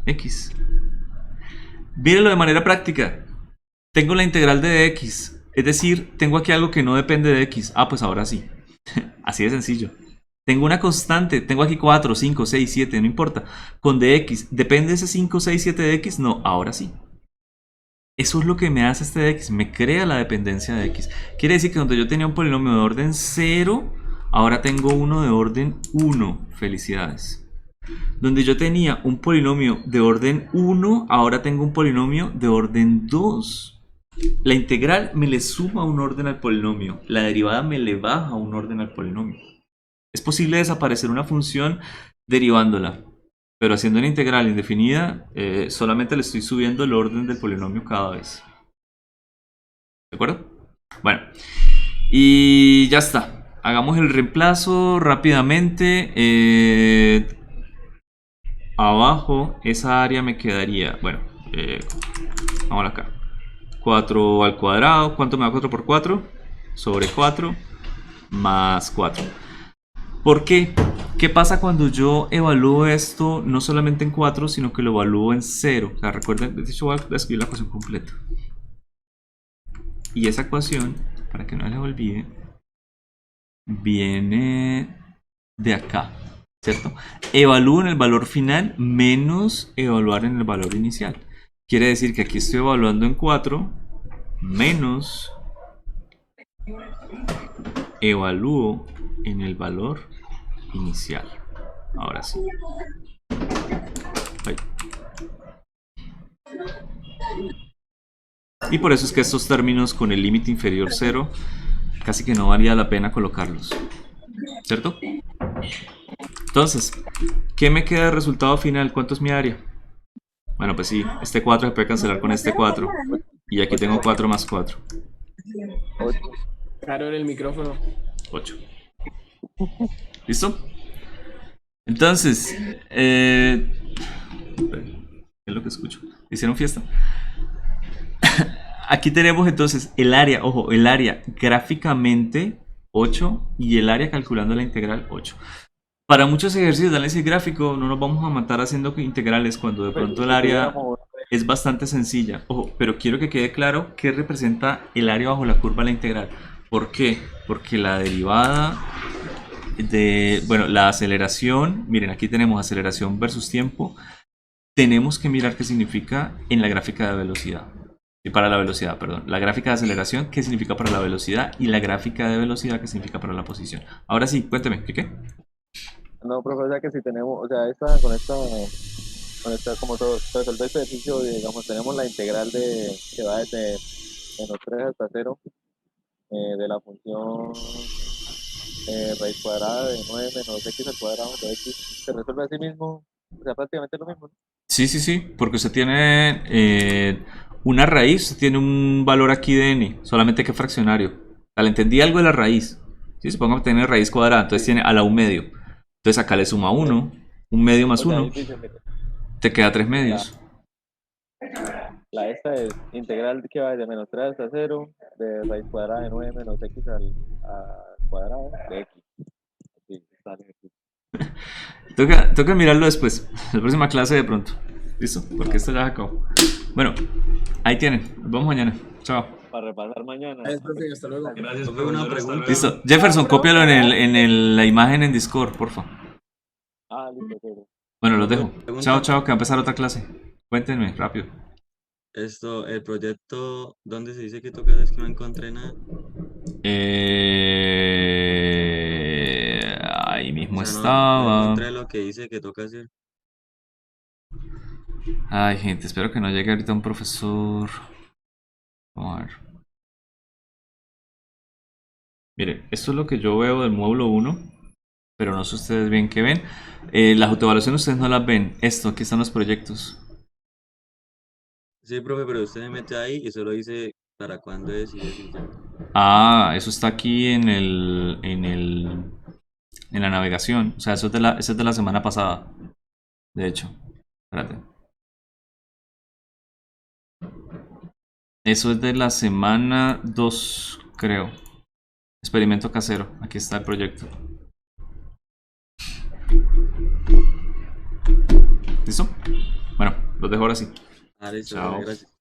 Speaker 1: X. Mírenlo de manera práctica. Tengo la integral de x. Es decir, tengo aquí algo que no depende de x. Ah, pues ahora sí. Así de sencillo. Tengo una constante. Tengo aquí 4, 5, 6, 7. No importa. Con dx. ¿Depende ese 5, 6, 7 de x? No, ahora sí. Eso es lo que me hace este de x. Me crea la dependencia de x. Quiere decir que donde yo tenía un polinomio de orden 0, ahora tengo uno de orden 1. Felicidades. Donde yo tenía un polinomio de orden 1, ahora tengo un polinomio de orden 2. La integral me le suma un orden al polinomio, la derivada me le baja un orden al polinomio. Es posible desaparecer una función derivándola, pero haciendo una integral indefinida, solamente le estoy subiendo el orden del polinomio cada vez. ¿De acuerdo? Bueno, y ya está. Hagamos el reemplazo rápidamente. Abajo, esa área me quedaría, bueno, vamos acá. 4 al cuadrado, ¿cuánto me da 4 por 4? Sobre 4 más 4. ¿Por qué? ¿Qué pasa cuando yo evalúo esto no solamente en 4, sino que lo evalúo en 0? O sea, recuerden, de hecho voy a escribir la ecuación completa. Y esa ecuación, para que no les olvide, viene de acá, ¿cierto? Evalúo en el valor final menos evaluar en el valor inicial. Quiere decir que aquí estoy evaluando en 4 menos evalúo en el valor inicial. Ahora sí. Ahí. Y por eso es que estos términos con el límite inferior 0 casi que no valía la pena colocarlos, ¿cierto? Entonces, ¿qué me queda de resultado final? ¿Cuánto es mi área? Bueno, pues sí, este 4 se puede cancelar con este 4. Y aquí tengo 4 más 4.
Speaker 5: 8.
Speaker 6: Claro, en el micrófono.
Speaker 1: 8. ¿Listo? Entonces, ¿qué es lo que escucho? ¿Hicieron fiesta? Aquí tenemos entonces el área, ojo, el área gráficamente 8 y el área calculando la integral 8. Para muchos ejercicios de análisis gráfico no nos vamos a matar haciendo integrales cuando de pronto el área es bastante sencilla. Ojo, pero quiero que quede claro qué representa el área bajo la curva de la integral. ¿Por qué? Porque la derivada de, bueno, la aceleración, miren, aquí tenemos aceleración versus tiempo. Tenemos que mirar qué significa en la gráfica de velocidad. Y para la velocidad, perdón. La gráfica de aceleración, qué significa para la velocidad, y la gráfica de velocidad, qué significa para la posición. Ahora sí, cuénteme, ¿qué?
Speaker 5: No, profe, o sea que si tenemos, o sea, con esta como todo, resolver este ejercicio, digamos, tenemos la integral que va desde menos 3 hasta 0 de la función raíz cuadrada de 9 menos x al cuadrado de x, se resuelve a sí mismo, o sea, prácticamente lo mismo, ¿no?
Speaker 1: Sí, porque usted tiene una raíz, usted tiene un valor aquí de n, solamente que fraccionario. Le entendí algo de la raíz. ¿Sí? Supongamos que tiene raíz cuadrada, entonces tiene a la 1 medio. Entonces acá le suma 1, 1 medio más 1, te queda 3 medios.
Speaker 5: La esta es integral que va desde menos 3 hasta 0 de raíz cuadrada de 9 menos x al cuadrado de x. Sí, sale aquí.
Speaker 1: Toca mirarlo después, en la próxima clase de pronto. Listo, porque esto ya se acabó. Bueno, ahí tienen, nos vemos mañana. Chao.
Speaker 5: Para repasar mañana.
Speaker 6: Profe, hasta luego.
Speaker 8: Gracias, profe. Una pregunta.
Speaker 1: Listo, Jefferson, cópialo en la imagen en Discord, porfa.
Speaker 5: Ah, listo, listo.
Speaker 1: Bueno, los dejo.
Speaker 8: Pregunta.
Speaker 1: Chao, que va a empezar otra clase. Cuéntenme, rápido.
Speaker 8: El proyecto, ¿dónde se dice que toca? Es que no encontré nada.
Speaker 1: Ahí mismo
Speaker 8: O sea, no
Speaker 1: estaba.
Speaker 8: encontré lo que dice que toca hacer.
Speaker 1: Ay, gente, espero que no llegue ahorita un profesor. Vamos a ver. Mire, esto es lo que yo veo del módulo 1, pero no sé ustedes bien qué ven. Las autoevaluaciones ustedes no las ven. Esto, aquí están los proyectos.
Speaker 8: Sí, profe, pero usted se mete ahí y solo dice para cuándo es y eso y ya.
Speaker 1: Ah, eso está aquí en la navegación. O sea, eso es de la semana pasada. De hecho, espérate. Eso es de la semana 2, creo. Experimento casero. Aquí está el proyecto. ¿Listo? Bueno, los dejo ahora sí.
Speaker 8: Ah, listo,
Speaker 1: Chao.
Speaker 8: gracias.